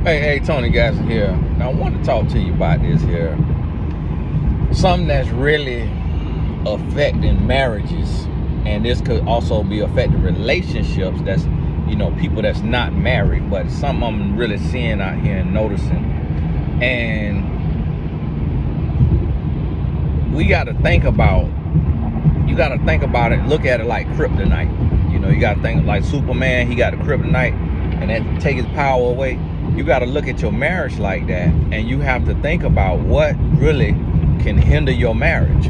Hey, Tony Gasson here. Now, I want to talk to you about this here. Something that's really affecting marriages, and this could also be affecting relationships. That's, people that's not married, but something I'm really seeing out here and noticing. And you got to think about it, look at it like kryptonite. You got to think like Superman, he got the kryptonite, and that take his power away. You got to look at your marriage like that, and you have to think about what really can hinder your marriage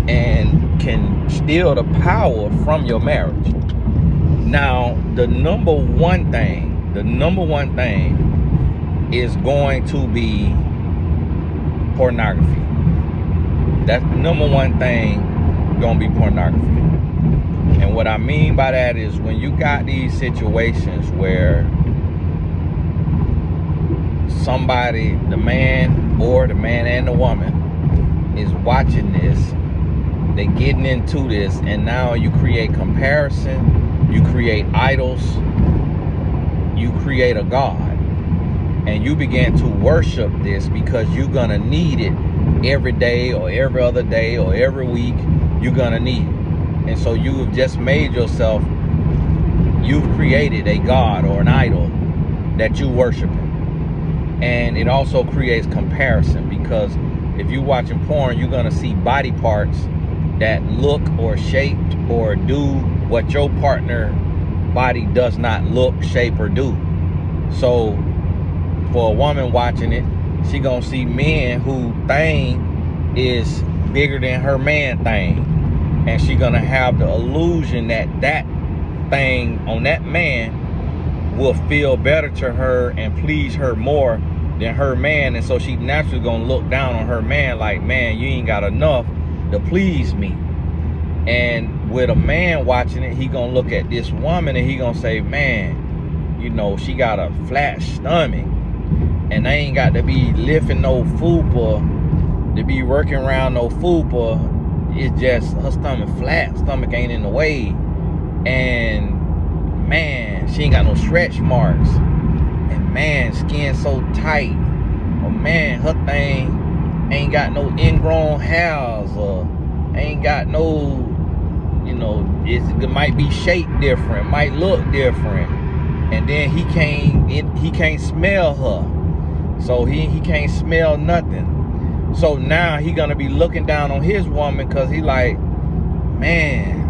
and can steal the power from your marriage. Now, the number one thing is going to be pornography. That's the number one thing, gonna be pornography. And what I mean by that is when you got these situations where somebody, the man and the woman, is watching this, they getting into this, and now you create comparison, you create idols, you create a god, and you begin to worship this because you're gonna need it every day or every other day or every week. You're gonna need it. And so you have just made yourself, you've created a god or an idol that you worship. And it also creates comparison, because if you're watching porn, you're gonna see body parts that look or shaped or do what your partner body does not look, shape, or do. So for a woman watching it, she gonna see men who thing is bigger than her man thing, and she gonna have the illusion that that thing on that man will feel better to her and please her more than her man. And so she naturally gonna look down on her man like, man, you ain't got enough to please me. And with a man watching it, he gonna look at this woman and he gonna say, man, she got a flat stomach, and they ain't got to be lifting no fupa, to be working around no fupa. It's just her stomach flat, stomach ain't in the way. And man, she ain't got no stretch marks. And man, skin so tight. Or man, her thing ain't got no ingrown hairs, or ain't got no, it might be shaped different, might look different. And then he can't smell her. So he can't smell nothing. So now he gonna be looking down on his woman, because he like, man,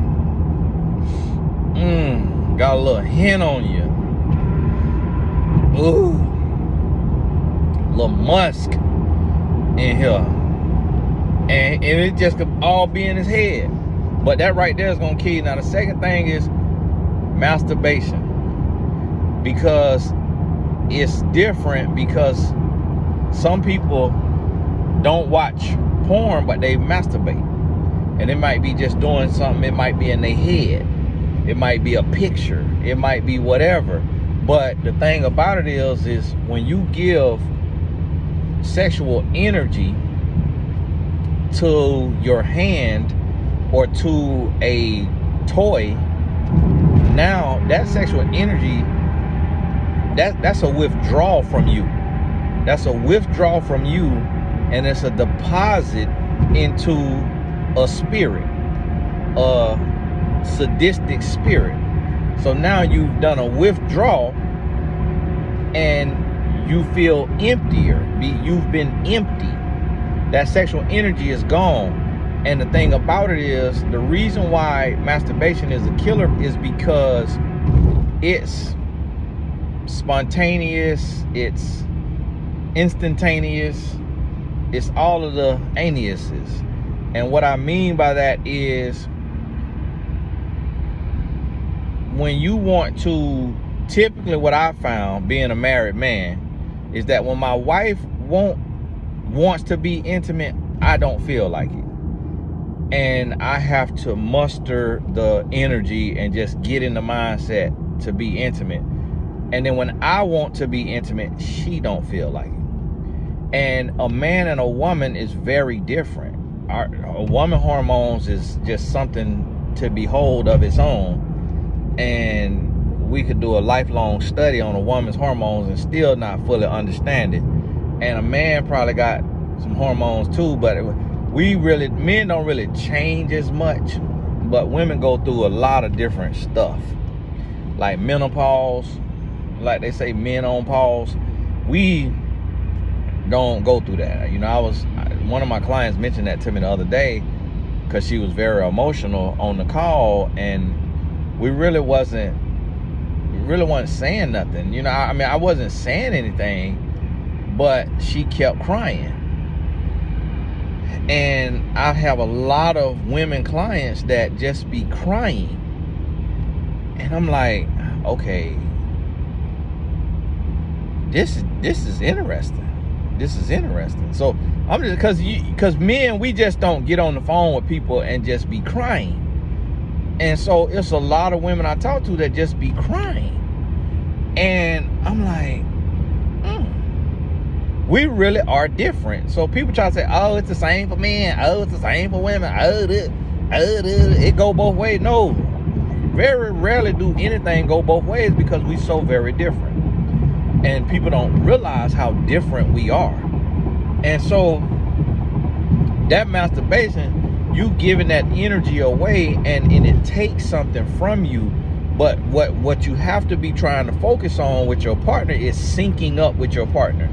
got a little hint on you. Ooh, little musk in here. And it just could all be in his head. But that right there is gonna kill you. Now the second thing is masturbation. Because it's different, because some people don't watch porn, but they masturbate. And it might be just doing something, it might be in their head, it might be a picture, it might be whatever. But the thing about it is when you give sexual energy to your hand or to a toy, now that sexual energy, that's a withdrawal from you. That's a withdrawal from you, and it's a deposit into a spirit, a sadistic spirit. So now you've done a withdrawal and you feel emptier. You've been empty. That sexual energy is gone. And the thing about it is, the reason why masturbation is a killer is because it's spontaneous, it's instantaneous, it's all of the anuses. And what I mean by that is, when you want to, typically what I found being a married man is that when my wife wants to be intimate, I don't feel like it. And I have to muster the energy and just get in the mindset to be intimate. And then when I want to be intimate, she don't feel like it. And a man and a woman is very different. A woman hormones is just something to behold of its own. And we could do a lifelong study on a woman's hormones and still not fully understand it. And a man probably got some hormones too, but men don't really change as much, but women go through a lot of different stuff, like menopause, like they say, men on pause. We don't go through that. You know, one of my clients mentioned that to me the other day, because she was very emotional on the call, and we really wasn't saying nothing. You know, I mean, I wasn't saying anything, but she kept crying. And I have a lot of women clients that just be crying. And I'm like, okay, this is interesting. This is interesting. So I'm just, because men, we just don't get on the phone with people and just be crying. And so it's a lot of women I talk to that just be crying. And I'm like, we really are different. So people try to say, oh, it's the same for men. Oh, it's the same for women. It go both ways. No, very rarely do anything go both ways, because we so very different. And people don't realize how different we are. And so that masturbation, you giving that energy away, and it takes something from you. But what you have to be trying to focus on with your partner is syncing up with your partner.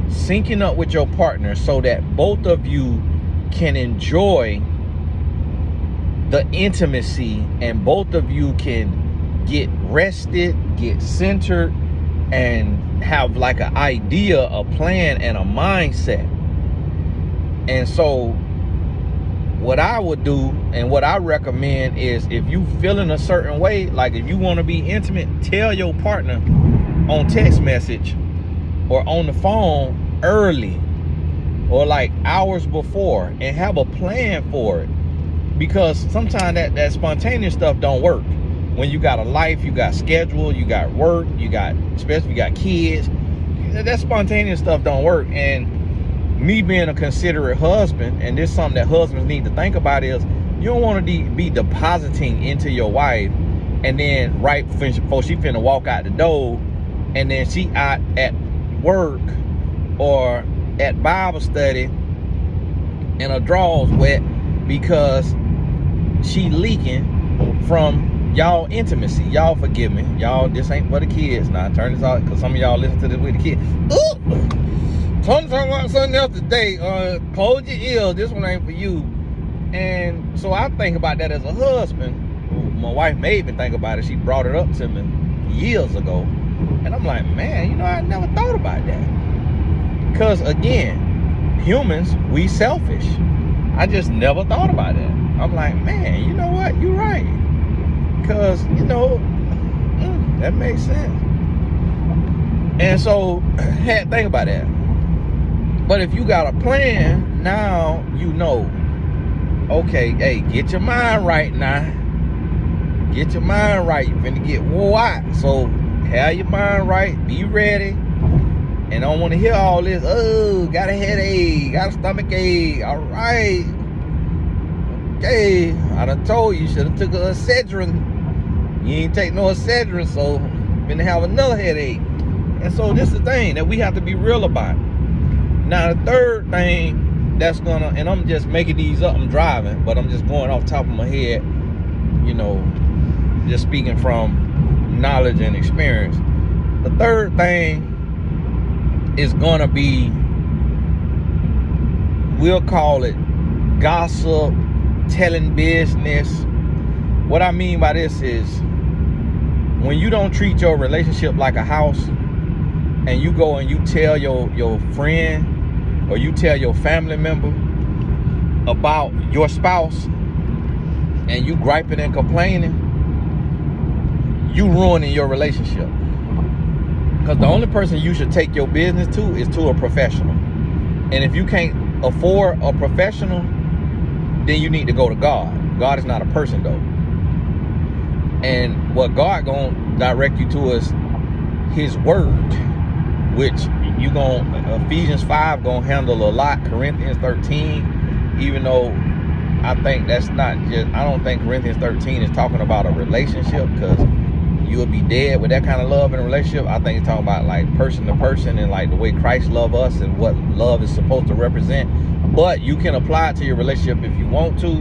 Syncing up with your partner so that both of you can enjoy the intimacy, and both of you can get rested, get centered, and have like an idea, a plan, and a mindset. And so what I would do and what I recommend is, if you feeling a certain way, like if you want to be intimate, tell your partner on text message or on the phone early, or like hours before, and have a plan for it. Because sometimes that spontaneous stuff don't work. When you got a life, you got schedule, you got work, especially if you got kids, that spontaneous stuff don't work. And me being a considerate husband, and this is something that husbands need to think about, is you don't want to be depositing into your wife, and then right before she finna walk out the door, and then she out at work or at Bible study and her drawers wet because she leaking from y'all intimacy. Y'all forgive me. Y'all, this ain't for the kids now. Turn this off, because some of y'all listen to this with the kids. Ooh! Talking about something else today. Close your ears. This one ain't for you. And so I think about that as a husband. My wife made me think about it. She brought it up to me years ago. And I'm like, man, you know, I never thought about that. Because again, humans, we selfish. I just never thought about it. I'm like, man, you know what? You're right. Because, you know, that makes sense. And so, had to think about that. But if you got a plan, now you know, okay, hey, get your mind right now. Get your mind right. You're finna get wore out. So, have your mind right. Be ready. And I don't want to hear all this, oh, got a headache, got a stomach ache, all right. Okay, I done told you should have took a Excedrin. You ain't take no Excedrin, so you're gonna have another headache. And so this is the thing that we have to be real about. Now the third thing that's gonna, and I'm just making these up, I'm driving, but I'm just going off the top of my head, you know, just speaking from knowledge and experience. The third thing is gonna be, we'll call it gossip, telling business. What I mean by this is, when you don't treat your relationship like a house, and you go and you tell your friend or you tell your family member about your spouse, and you griping and complaining, you ruining your relationship. Because the only person you should take your business to is to a professional. And if you can't afford a professional, then you need to go to God. God is not a person though. And what God gonna direct you to is his word, which you gonna, Ephesians 5 gonna handle a lot. Corinthians 13, even though I think that's not just, I don't think Corinthians 13 is talking about a relationship, because you'll be dead with that kind of love in a relationship. I think it's talking about like person to person and like the way Christ loved us and what love is supposed to represent. But you can apply it to your relationship if you want to,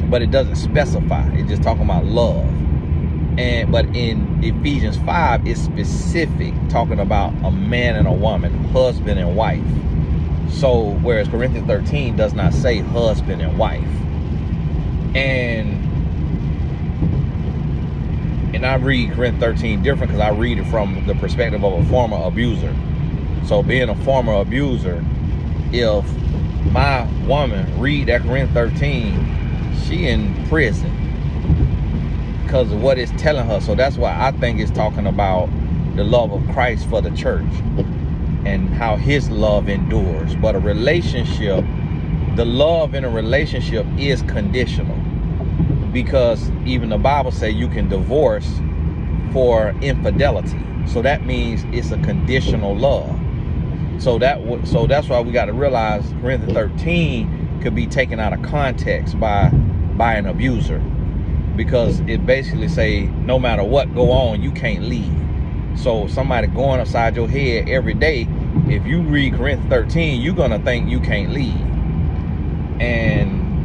but it doesn't specify. It's just talking about love. But in Ephesians 5, it's specific, talking about a man and a woman, husband and wife. So whereas Corinthians 13 does not say husband and wife. And I read Corinthians 13 different because I read it from the perspective of a former abuser. So being a former abuser, if my woman read that Corinthians 13, she in prison because of what it's telling her. So that's why I think it's talking about the love of Christ for the church and how his love endures. But a relationship, the love in a relationship is conditional, because even the Bible says you can divorce for infidelity. So that means it's a conditional love. So that's why we got to realize Corinthians 13 could be taken out of context by an abuser, because it basically say no matter what go on, you can't leave. So somebody going upside your head every day, if you read Corinthians 13, you're gonna think you can't leave.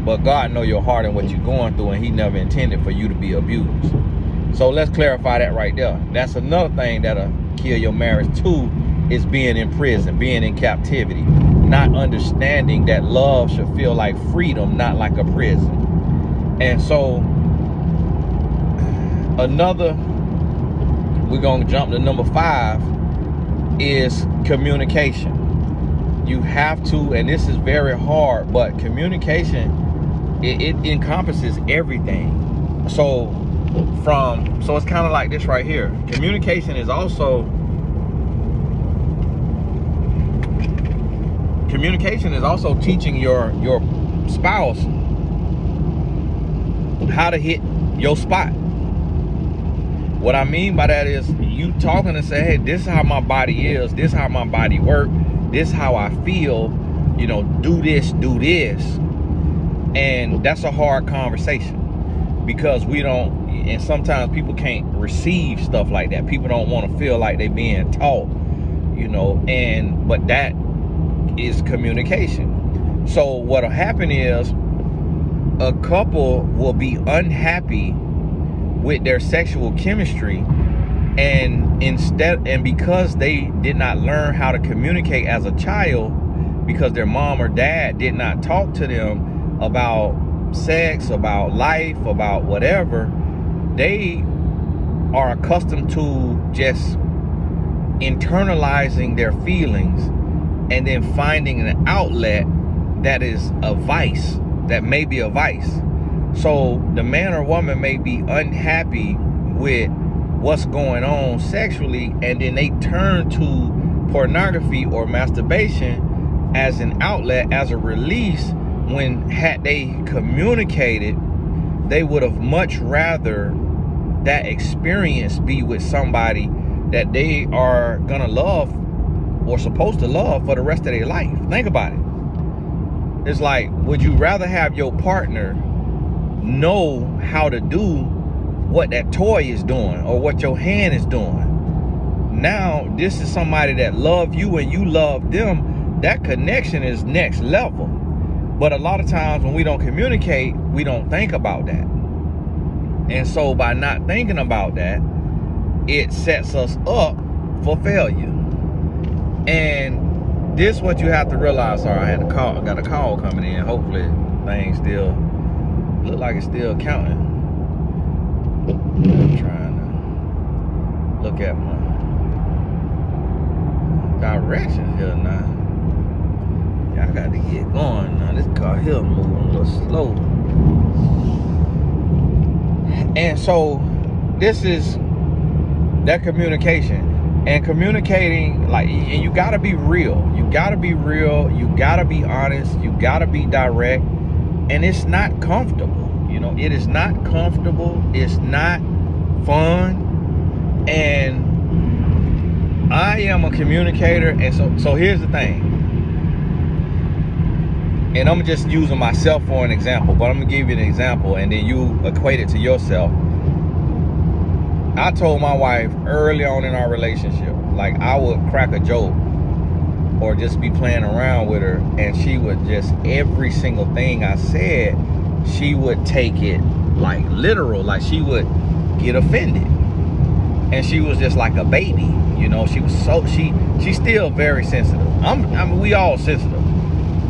But God know your heart and what you're going through, and he never intended for you to be abused. So let's clarify that right there. That's another thing that'll kill your marriage too, is being in prison, being in captivity, not understanding that love should feel like freedom, not like a prison. And so we're gonna jump to number 5 is communication. You have to, and this is very hard, but communication, it encompasses everything. So it's kind of like this right here. Communication is also teaching your spouse how to hit your spot. What I mean by that is you talking and say, hey, this is how my body is, this is how my body works, this is how I feel, you know, do this. And that's a hard conversation, because we don't, and sometimes people can't receive stuff like that. People don't want to feel like they're being taught, you know, but that is communication. So what'll happen is a couple will be unhappy with their sexual chemistry, and because they did not learn how to communicate as a child, because their mom or dad did not talk to them about sex, about life, about whatever, they are accustomed to just internalizing their feelings and then finding an outlet that is a vice, that may be a vice. So the man or woman may be unhappy with what's going on sexually, and then they turn to pornography or masturbation as an outlet, as a release, when had they communicated, they would have much rather that experience be with somebody that they are gonna love or supposed to love for the rest of their life. Think about it. It's like, would you rather have your partner know how to do what that toy is doing or what your hand is doing? Now this is somebody that love you and you love them. That connection is next level. But a lot of times when we don't communicate, we don't think about that. And so by not thinking about that, it sets us up for failure. And this is what you have to realize. Sorry, I got a call coming in. Hopefully things still look like it's still counting. I'm trying to look at my directions here now. Yeah, I got to get going now. This car here moving a little slow. And so this is that communication. And communicating, like, and you gotta be real. You gotta be real. You gotta be honest. You gotta be direct. And it's not comfortable. You know, it is not comfortable. It's not fun. And I am a communicator. And so here's the thing. And I'm just using myself for an example, but I'm gonna give you an example and then you equate it to yourself. I told my wife early on in our relationship, like I would crack a joke or just be playing around with her, and she would just, every single thing I said, she would take it like literal, like she would get offended. And she was just like a baby, you know. She was she's still very sensitive. I mean, we all sensitive,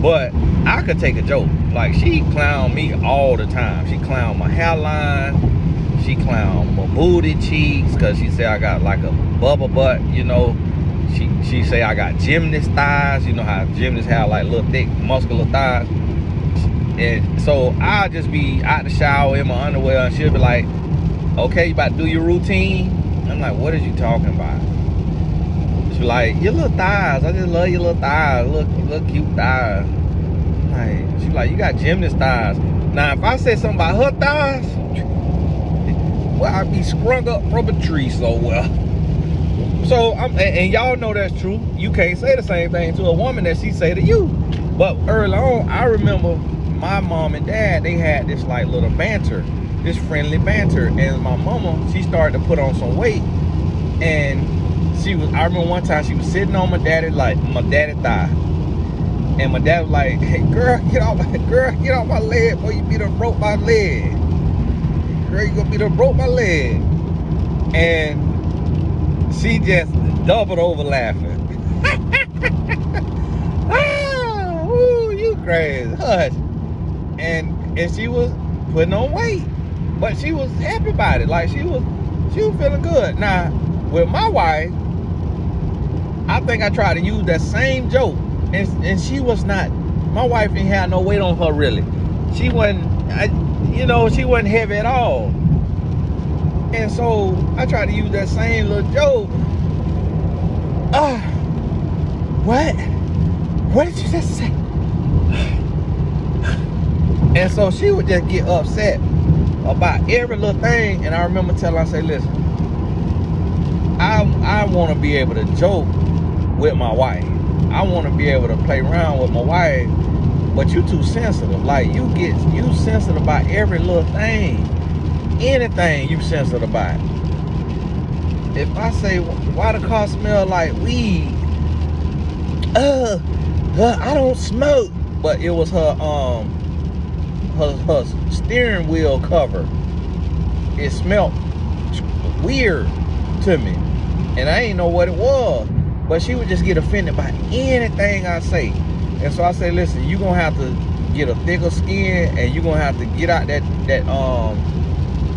but I could take a joke. Like, she clowned me all the time. She clowned my hairline, she clowned my booty cheeks, because she said I got like a bubble butt, you know. She say I got gymnast thighs. You know how gymnasts have like little thick muscular thighs. And so I'll just be out the shower in my underwear, and she'll be like, okay, you about to do your routine? I'm like, what is you talking about? She's like, your little thighs, I just love your little thighs. Look cute thighs. Like, she's like, you got gymnast thighs. Now if I say something about her thighs, well, I'd be sprung up from a tree so well. So, and y'all know that's true. You can't say the same thing to a woman that she say to you. But early on, I remember my mom and dad, they had this like little banter, this friendly banter. And my mama, she started to put on some weight. And I remember one time she was sitting on my daddy thigh. And my dad was like, hey, girl, get off my leg before you be done broke my leg. Girl, you gonna be done broke my leg. And she just doubled over laughing. Ah, ooh, you crazy. Hush. And she was putting on weight, but she was happy about it. Like, she was feeling good. Now, with my wife, I think I tried to use that same joke, and she was not. My wife didn't have no weight on her, really. She wasn't, she wasn't heavy at all. And so I tried to use that same little joke. What did you just say? And so she would just get upset about every little thing. And I remember telling her, I say, listen, I want to be able to joke with my wife. I want to be able to play around with my wife, but you too sensitive. Like, you sensitive about every little thing. Anything you sensitive about. If I say, why the car smell like weed? I don't smoke. But it was her steering wheel cover. It smelled weird to me, and I didn't know what it was. But she would just get offended by anything I say. And so I say, listen, you're gonna have to get a thicker skin, and you're gonna have to get out that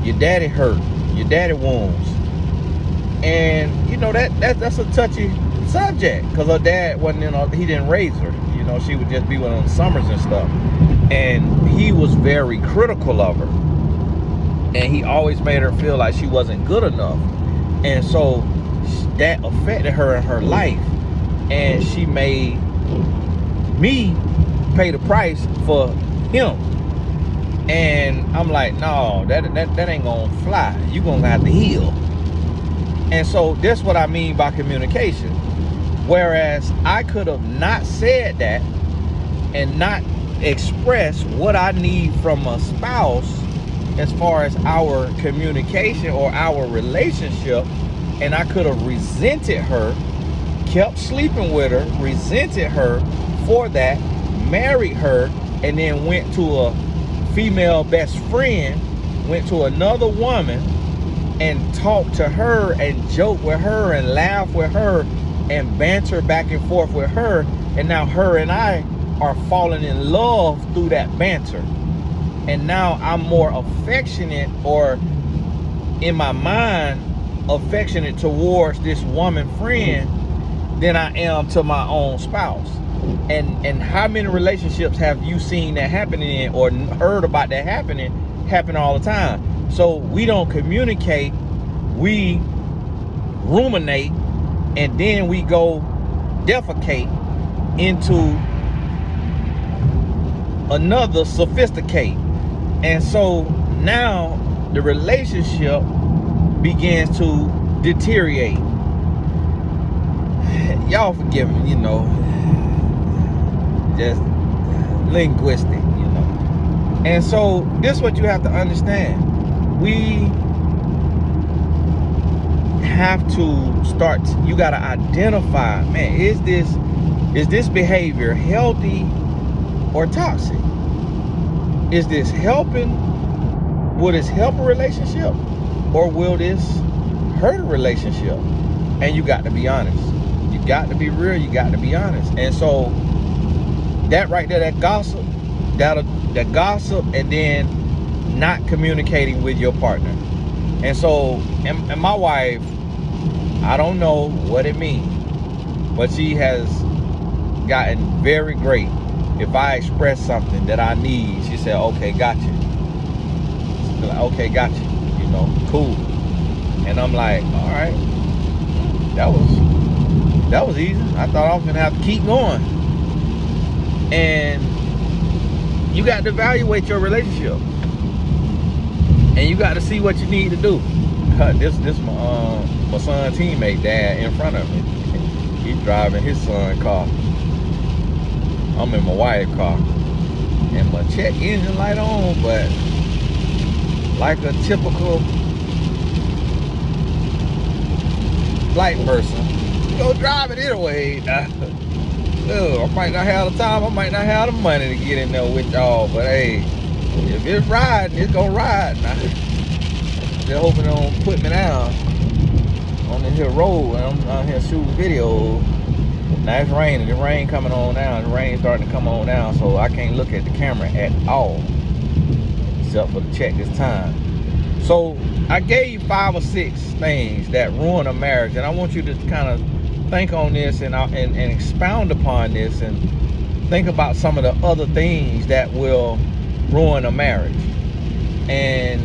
your daddy hurt, your daddy wounds. And you know, that's a touchy subject, because her dad wasn't he didn't raise her. You know, she would just be with on summers and stuff. And he was very critical of her. And he always made her feel like she wasn't good enough. And so that affected her in her life. And she made me pay the price for him. And I'm like, no, that ain't gonna fly. You gonna have to heal. And so that's what I mean by communication. Whereas I could have not said that and not expressed what I need from a spouse as far as our communication or our relationship, and I could have resented her, kept sleeping with her, resented her for that, married her, and then went to a female best friend, went to another woman and talked to her and joked with her and laughed with her and banter back and forth with her, and now her and I are falling in love through that banter. And now I'm more affectionate, or in my mind affectionate towards this woman friend than I am to my own spouse. And how many relationships have you seen that happening in, or heard about that happen all the time? So we don't communicate, we ruminate, and then we go defecate into another sophisticate. And so now the relationship begins to deteriorate. Y'all forgive me, just linguistic, And so this is what you have to understand. have to start, you got to identify, man, is this behavior healthy or toxic? Is this helping? Will this help a relationship, or will this hurt a relationship? And you got to be honest. You got to be real. You got to be honest. And so that right there, that gossip, that gossip, and then not communicating with your partner. And so, and my wife, I don't know what it means, but she has gotten very great. If I express something that I need, she said, okay, gotcha. She's like, okay, gotcha. You know, cool. And I'm like, all right, that was easy. I thought I was gonna have to keep going. And you got to evaluate your relationship, and you got to see what you need to do. This my son's teammate dad in front of me. He's driving his son's car. I'm in my wife's car, and my check engine light on, but like a typical black person, go drive it anyway. I might not have the time, I might not have the money to get in there with y'all, but hey, if it's riding, it's gonna ride. Now, they're hoping they don't put me down on this here road, and I'm out here shooting videos. Now it's raining, the rain coming on down, the rain starting to come on down, so I can't look at the camera at all, except for the check this time. So I gave you 5 or 6 things that ruin a marriage, and I want you to kind of think on this and expound upon this, and think about some of the other things that will ruin a marriage. And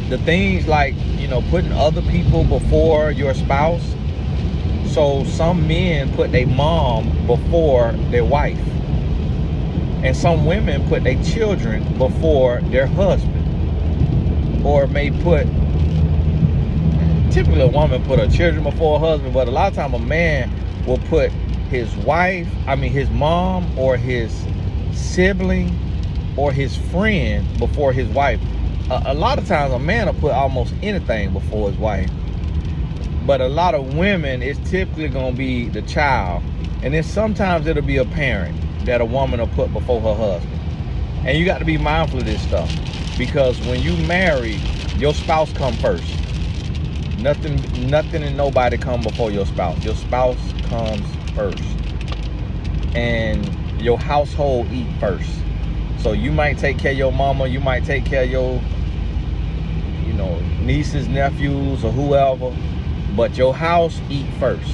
the things like, you know, putting other people before your spouse. So some men put their mom before their wife, and some women put their children before their husband, or may put, typically a woman put her children before her husband, but a lot of times a man will put his wife, his mom or his sibling or his friend before his wife. A lot of times a man will put almost anything before his wife, but a lot of women, it's typically going to be the child, and then sometimes it'll be a parent that a woman will put before her husband. And you got to be mindful of this stuff, because when you marry, your spouse come first. Nothing and nobody come before your spouse. Your spouse comes first, and your household eat first. So you might take care of your mama, you might take care of your, you know, nieces, nephews, or whoever, but your house eat first.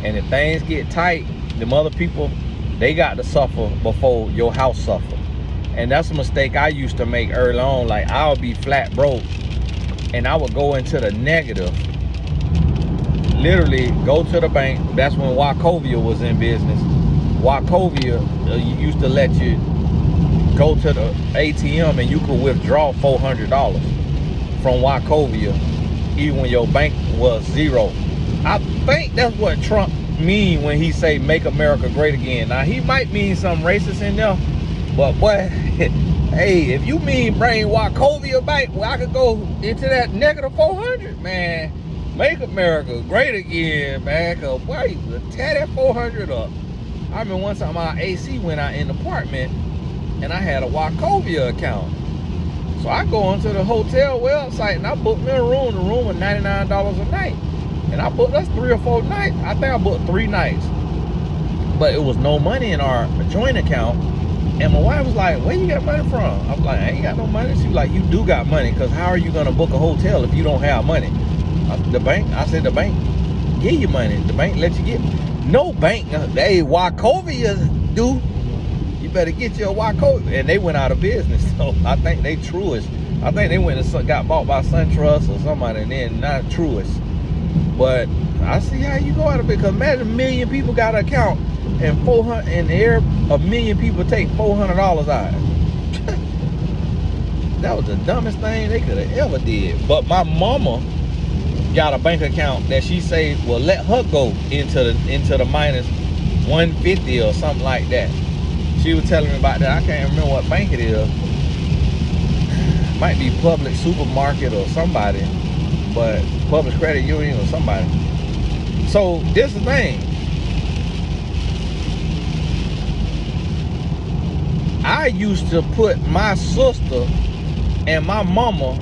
And if things get tight, them other people, they got to suffer before your house suffer. And that's a mistake I used to make early on. Like, I would be flat broke, and I would go into the negative. Literally go to the bank. That's when Wachovia was in business. Wachovia used to let you go to the ATM and you could withdraw $400 from Wachovia, even when your bank was zero. I think that's what Trump mean when he say make America great again. Now, he might mean some racist in there, but boy, hey, if you mean bring Wachovia back, well, I could go into that negative 400, man. Make America great again, man. Cause boy, you could tear that 400 up. I remember one time my AC went out in the apartment, and I had a Wachovia account. So I go onto the hotel website and I booked me a room. The room was $99 a night. And I booked us 3 or 4 nights. I think I booked 3 nights. But it was no money in our joint account. And my wife was like, where you got money from? I was like, I ain't got no money. She was like, you do got money, because how are you going to book a hotel if you don't have money? The bank, I said, the bank give you money. The bank let you get. No bank, they Wachovia do. You better get your Wachovia. And they went out of business. So I think they Truist. I think they went and got bought by SunTrust or somebody, and then not Truist. But I see how you go out of it, because imagine 1 million people got an account, and 400, and there 1 million people take $400 out. That was the dumbest thing they could have ever did. But my mama got a bank account that she say will let her go into the minus 150 or something like that. She was telling me about that. I can't remember what bank it is. Might be Public Supermarket or somebody. but Public Credit Union or somebody. So this is the thing. I used to put my sister and my mama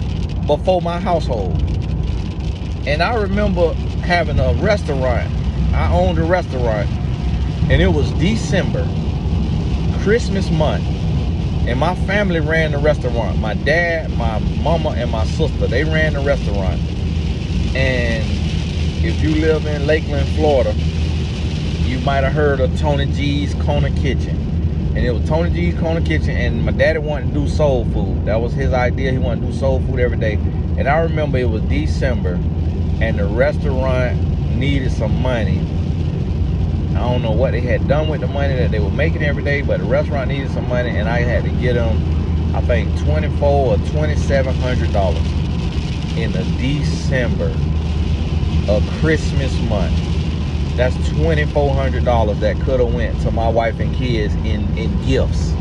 before my household. And I remember having a restaurant. I owned a restaurant, and it was December, Christmas month, and my family ran the restaurant. My dad, my mama, and my sister, they ran the restaurant. And if you live in Lakeland, Florida, you might have heard of Tony G's Corner Kitchen. And it was Tony G's Corner Kitchen, and my daddy wanted to do soul food. That was his idea. He wanted to do soul food every day. And I remember it was December, and the restaurant needed some money. I don't know what they had done with the money that they were making every day, but the restaurant needed some money, and I had to get them, I think, $2,400 or $2,700 in the December of Christmas month. That's $2,400 that could have went to my wife and kids in gifts.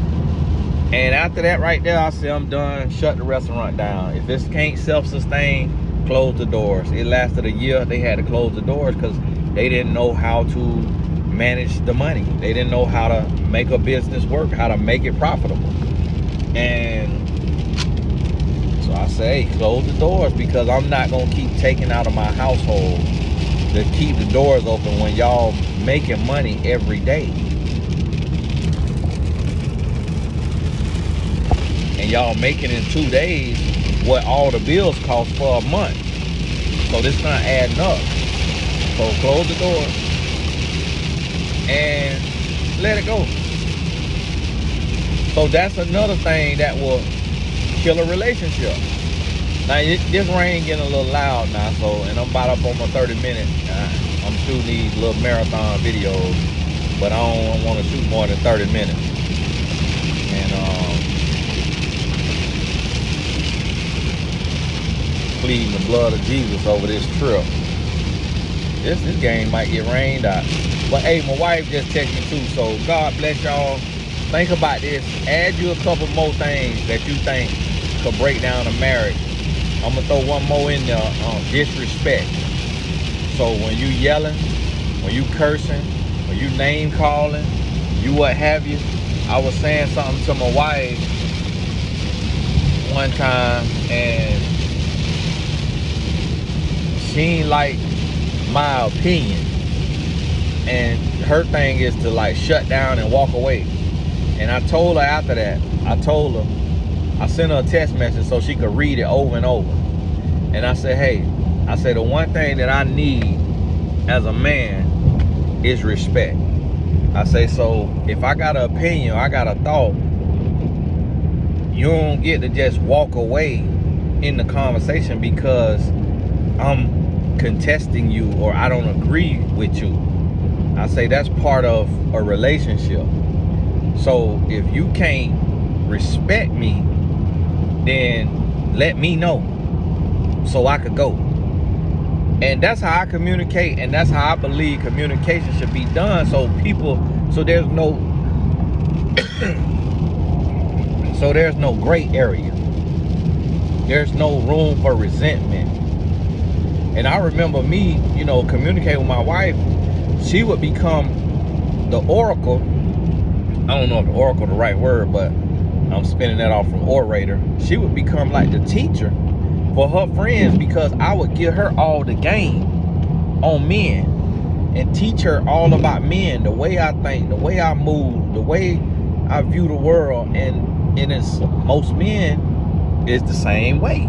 And after that right there, I said, I'm done. Shut the restaurant down. If this can't self-sustain, close the doors. It lasted a year. They had to close the doors because they didn't know how to manage the money. They didn't know how to make a business work, how to make it profitable. And so I say, close the doors, because I'm not going to keep taking out of my household to keep the doors open when y'all making money every day. And y'all making in 2 days what all the bills cost for a month. So this not adding up. So close the door and let it go. So that's another thing that will kill a relationship. Now this rain getting a little loud now, so, and I'm about up on my 30 minutes. I'm shooting these little marathon videos, but I don't want to shoot more than 30 minutes. And pleading the blood of Jesus over this trip. This game might get rained out. But hey, my wife just texted me too, so God bless y'all. Think about this. Add you a couple more things that you think could break down a marriage. I'm gonna throw one more in there, disrespect. So when you yelling, when you cursing, when you name calling, you what have you. I was saying something to my wife one time, and she ain't like my opinion. And her thing is to like shut down and walk away. And I told her after that, I sent her a text message so she could read it over and over. And I said, hey, I said, the one thing that I need as a man is respect. I say, so if I got an opinion, I got a thought, you don't get to just walk away in the conversation because I'm contesting you or I don't agree with you. I say that's part of a relationship. So if you can't respect me, then let me know so I could go. And that's how I communicate, and that's how I believe communication should be done. So there's no there's no gray area. There's no room for resentment. And I remember me, communicating with my wife. She would become the oracle. I don't know if the oracle is the right word, but I'm spinning that off from orator. She would become like the teacher for her friends, because I would give her all the game on men and teach her all about men, the way I think, the way I move, the way I view the world. And it's most men is the same way.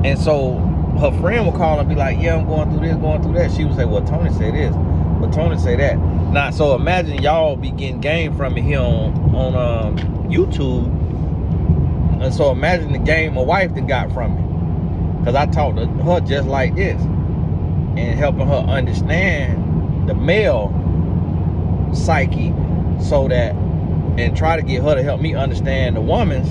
And so her friend would call and be like, yeah, I'm going through this, going through that. She would say, well, Tony said this, but Tony said that. Now, so imagine y'all be getting game from me here on YouTube. And so imagine the game my wife that got from me. Because I talked to her just like this. And helping her understand the male psyche, so that, and try to get her to help me understand the woman's.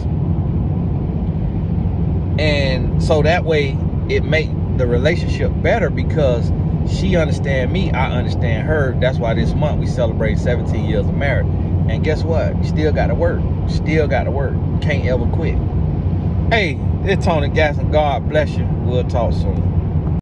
And so that way it make the relationship better, because she understand me, I understand her. That's why this month we celebrate 17 years of marriage. And guess what? You still got to work. Still got to work. Can't ever quit. Hey, it's Tony Gasson. God bless you. We'll talk soon.